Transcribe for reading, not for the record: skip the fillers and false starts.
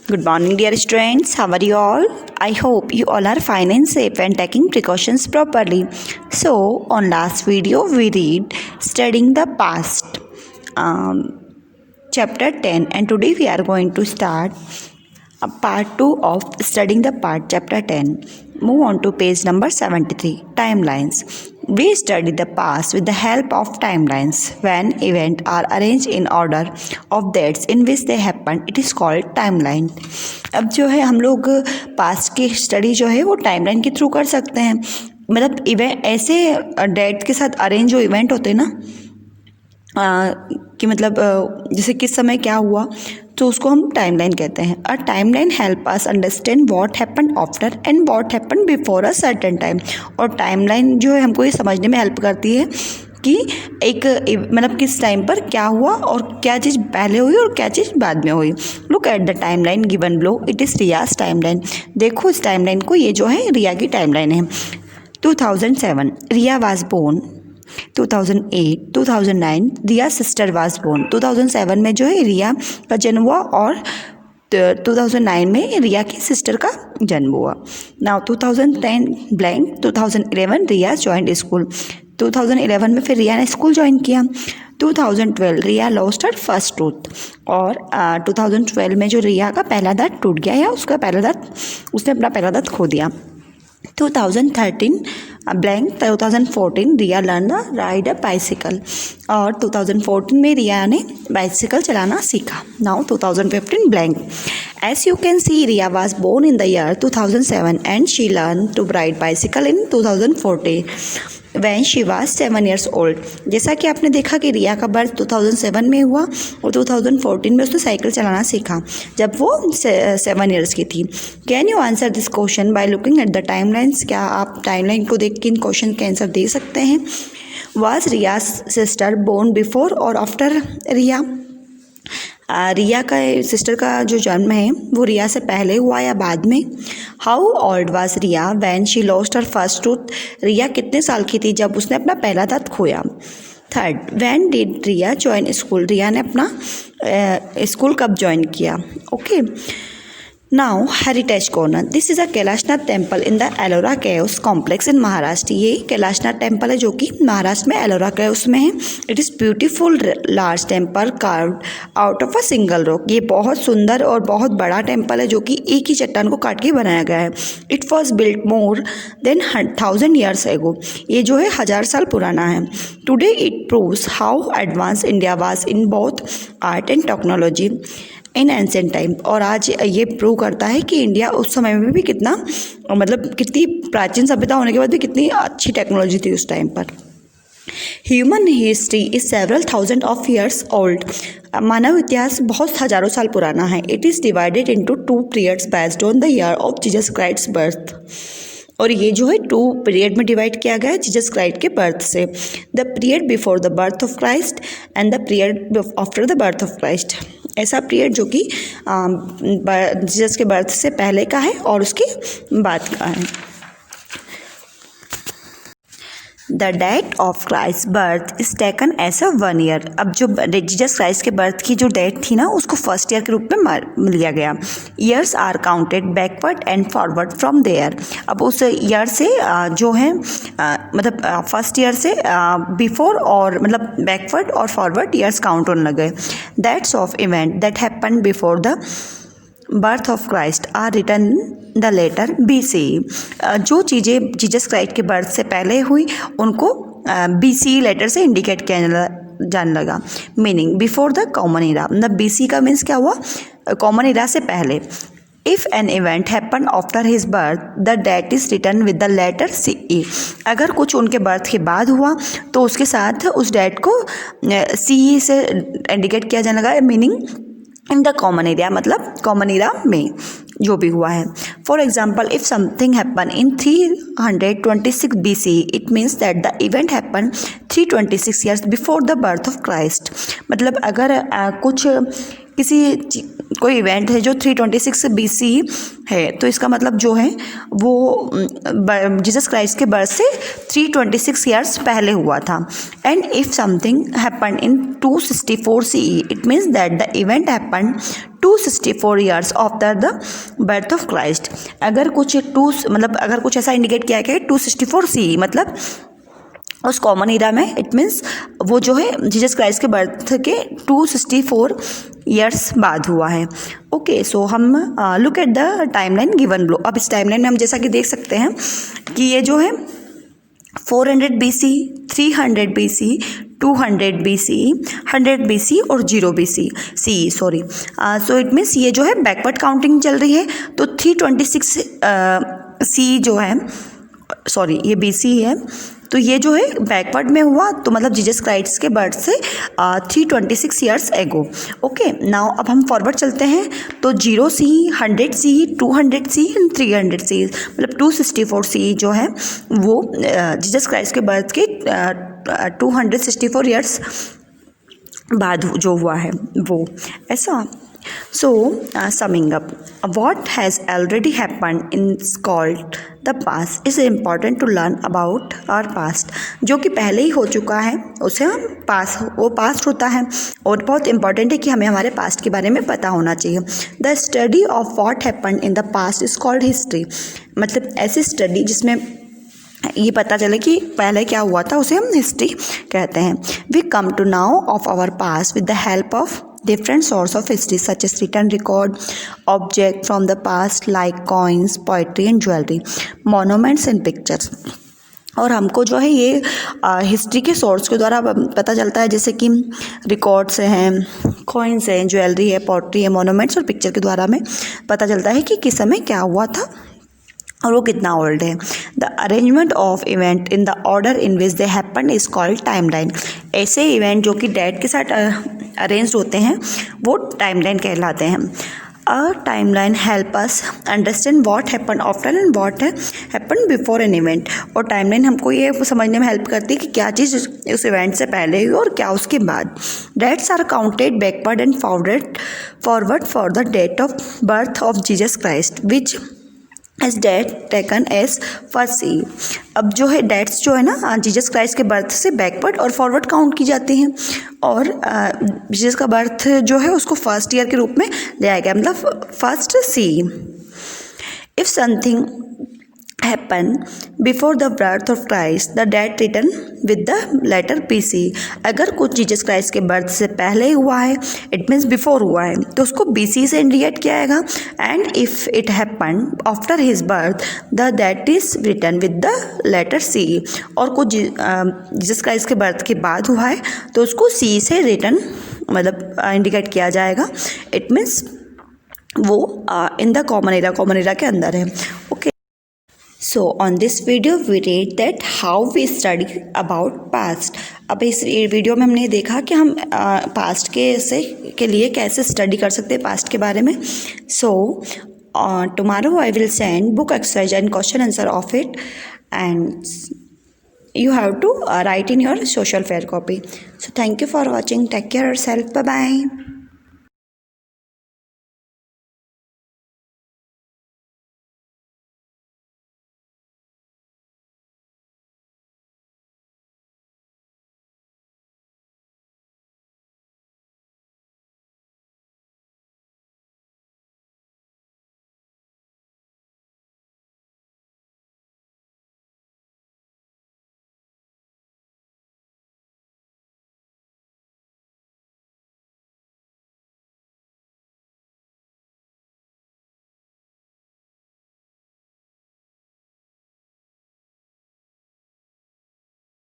Good morning, dear students. How are you all? I hope you all are fine and safe and taking precautions properly. So, on last video, we read Studying the Past, chapter 10, and today we are going to start part 2 of Studying the Part, chapter 10. Move on to page number 73, Timelines. We study the past with the help of timelines. When events are arranged in order of dates in which they happen, it is called timeline. अब जो है हम लोग past की study जो है वो timeline के थ्रू कर सकते हैं. मतलब इवेंट ऐसे डेट के साथ अरेंज जो इवेंट होते हैं ना कि मतलब जैसे किस समय क्या हुआ तो उसको हम टाइमलाइन कहते हैं. अ timeline help us understand what happen after and what happen before a certain time. और टाइमलाइन जो है हमको ये समझने में हेल्प करती है कि एक मतलब किस टाइम पर क्या हुआ और क्या चीज़ पहले हुई और क्या चीज़ बाद में हुई. Look at the timeline given below. It is Riya's timeline. देखो इस टाइमलाइन को, ये जो है रिया की टाइमलाइन है. 2007 Riya was born. 2008 2009 Riya sister was born. 2007 में जो है रिया का जन्म हुआ और 2009 में रिया की सिस्टर का जन्म हुआ. Now 2010 blank. 2011 रिया जॉइंड स्कूल. 2011 में फिर रिया ने स्कूल ज्वाइन किया. 2012 रिया लॉस्ट हर फर्स्ट टूथ. और 2012 में जो रिया का पहला दांत टूट गया या उसका पहला दांत उसने अपना पहला दांत खो दिया. 2013 blank. 2014 Riya learn ride a bicycle. और 2014 में रिया ने बाइसिकल चलाना सीखा. Now 2015 blank. As you can see, Riya was born in the year 2007 and she learned to ride bicycle in 2014 when she was 7 years old. जैसा कि आपने देखा कि रिया का बर्थ 2007 में हुआ और 2014 में उसने साइकिल चलाना सीखा जब वो 7 ईयर्स की थी. Can you answer this question by looking at the timelines. क्या आप टाइमलाइन को देख के इन क्वेश्चन के आंसर दे सकते हैं. Was Riya's sister born before और आफ्टर रिया. रिया का सिस्टर का जो जन्म है वो रिया से पहले हुआ या बाद में. How old was Riya when she lost her first tooth. Riya कितने साल की थी जब उसने अपना पहला दांत खोया. Third, when did Riya join school. Riya ने अपना स्कूल कब ज्वाइन किया. Okay. Now heritage corner. This is a Kailashnath temple in the Ellora caves complex in Maharashtra. ये कैलाशनाथ टेम्पल है जो कि महाराष्ट्र में एलोरा केव्स में है. It is beautiful large temple carved out of a single rock. ये बहुत सुंदर और बहुत बड़ा टेम्पल है जो कि एक ही चट्टान को काट के बनाया गया है. It was built more than 1000 years ago. ये जो है 1000 साल पुराना है. Today it proves how advance India was in both art and technology in ancient time. और आज ये प्रूव करता है कि इंडिया उस समय में भी कितना मतलब कितनी प्राचीन सभ्यता होने के बाद भी कितनी अच्छी टेक्नोलॉजी थी उस टाइम पर. Human history is several thousand of years old. मानव इतिहास बहुत हजारों साल पुराना है. It is divided into 2 periods based on the year of Jesus Christ birth. और ये जो है 2 पीरियड में डिवाइड किया गया है जीसस क्राइस्ट के बर्थ से. The period before the birth of Christ and the period after the birth of Christ. ऐसा पीरियड जो कि जीसस के बर्थ से पहले का है और उसके बाद का है. The date of Christ birth is taken as a 1 year. अब जो जीसस क्राइस्ट के बर्थ की जो डेट थी ना उसको फर्स्ट ईयर के रूप में लिया गया. Years are counted backward and forward from there. अब उस ईयर से जो है मतलब फर्स्ट ईयर से बिफोर और मतलब बैकवर्ड और फॉरवर्ड ईयर्स काउंट होने लगे. Dates of event that happen before the birth of Christ are written the letter BC. जो चीज़ें जीसस क्राइस्ट के बर्थ से पहले हुई उनको BC लेटर से इंडिकेट किया जाने लगा. मीनिंग बिफोर द कॉमन इरा. मतलब BC का मीन्स क्या हुआ, कॉमन इरा से पहले. If an event happen after his birth the date is written with the letter CE. अगर कुछ उनके बर्थ के बाद हुआ तो उसके साथ उस डेट को CE से इंडिकेट किया जाने लगा. Meaning in the common area, मतलब कॉमन एरा में जो भी हुआ है. For example if something happen in 326 BC it means that the event happen 326 years before the birth of Christ. मतलब अगर कुछ कोई इवेंट है जो 326 BC है, तो इसका मतलब जो है वो जीसस क्राइस्ट के बर्थ से 326 ईयर्स पहले हुआ था। And if something happen in 264 CE, it means that the event happen 264 years after the birth of Christ. अगर कुछ अगर कुछ ऐसा इंडिकेट किया गया 264 CE, मतलब उस कॉमन इरा में, इट मीन्स वो जो है जीसस क्राइस्ट के बर्थ के 264 ईयर्स बाद हुआ है। ओके, सो हम look at the timeline given below. अब इस टाइमलाइन में हम जैसा कि देख सकते हैं कि ये जो है 400 BC, 300 BC, 200 BC, 100 BC और 0 BC CE, sorry. So it means ये जो है बैकवर्ड काउंटिंग चल रही है। तो 326 CE जो है, सॉरी ये BC है, तो ये जो है बैकवर्ड में हुआ, तो मतलब जीसस क्राइस्ट के बर्थ से 326 ईयर्स एगो। ओके, नाउ अब हम फॉरवर्ड चलते हैं। तो 0 CE, 100 CE, 200 CE and 300 CE, मतलब 264 CE जो है वो जीसस क्राइस्ट के बर्थ के 264 ईयर्स बाद जो हुआ है वो ऐसा। So, summing up, what has already happened is called the past. It's important to learn about our past. जो कि पहले ही हो चुका है उसे हम वो पास्ट होता है, और बहुत इंपॉर्टेंट है कि हमें हमारे पास्ट के बारे में पता होना चाहिए। The study of what happened in the past is called history. मतलब ऐसी स्टडी जिसमें ये पता चले कि पहले क्या हुआ था उसे हम हिस्ट्री कहते हैं। We come to know of our past with the help of different source of history such as written record, object from the past like coins, poetry and jewelry, monuments and pictures। और हमको जो है ये history के source के द्वारा पता चलता है, जैसे कि रिकॉर्ड्स हैं, कॉइन्स हैं, ज्वेलरी है, पोट्री है, मोनूमेंट्स और पिक्चर के द्वारा हमें पता चलता है कि किस समय क्या हुआ था और वो कितना ओल्ड है। The arrangement of event in the order in which they happen is called timeline. ऐसे इवेंट जो कि डेट के साथ अरेंज होते हैं वो टाइमलाइन कहलाते हैं। अ timeline help us understand what happen after and what happen before an event. और टाइमलाइन हमको ये समझने में हेल्प करती है कि क्या चीज़ उस इवेंट से पहले हुई और क्या उसके बाद। Dates are counted backward and forward for the date of birth of Jesus Christ which as date taken as first CE। अब जो है डेट्स जो है ना जीसस क्राइस्ट के बर्थ से बैकवर्ड और फॉरवर्ड काउंट की जाती हैं, और जीसस का बर्थ जो है उसको फर्स्ट ईयर के रूप में लिया गया, मतलब first CE। If something happen before the birth of Christ, the date written with the letter BC। अगर कुछ जीसस क्राइस्ट के बर्थ से पहले हुआ है, इट मीन्स बिफोर हुआ है, तो उसको BC से इंडिकेट किया जाएगा। And if it happen after his birth, the that is written with the letter CE। और कुछ जीसस क्राइस्ट के बर्थ के बाद हुआ है तो उसको CE से रिटन मतलब इंडिकेट किया जाएगा। इट मीन्स वो इन द कॉमन एरा के अंदर है। Okay, So on this video we read that how we study about past। अब इस वीडियो में हमने देखा कि हम पास्ट के लिए कैसे स्टडी कर सकते हैं पास्ट के बारे में। So tomorrow I will send book exercise and question answer of it, and you have to write in your social fair copy. So thank you for watching. Take care yourself. Bye bye.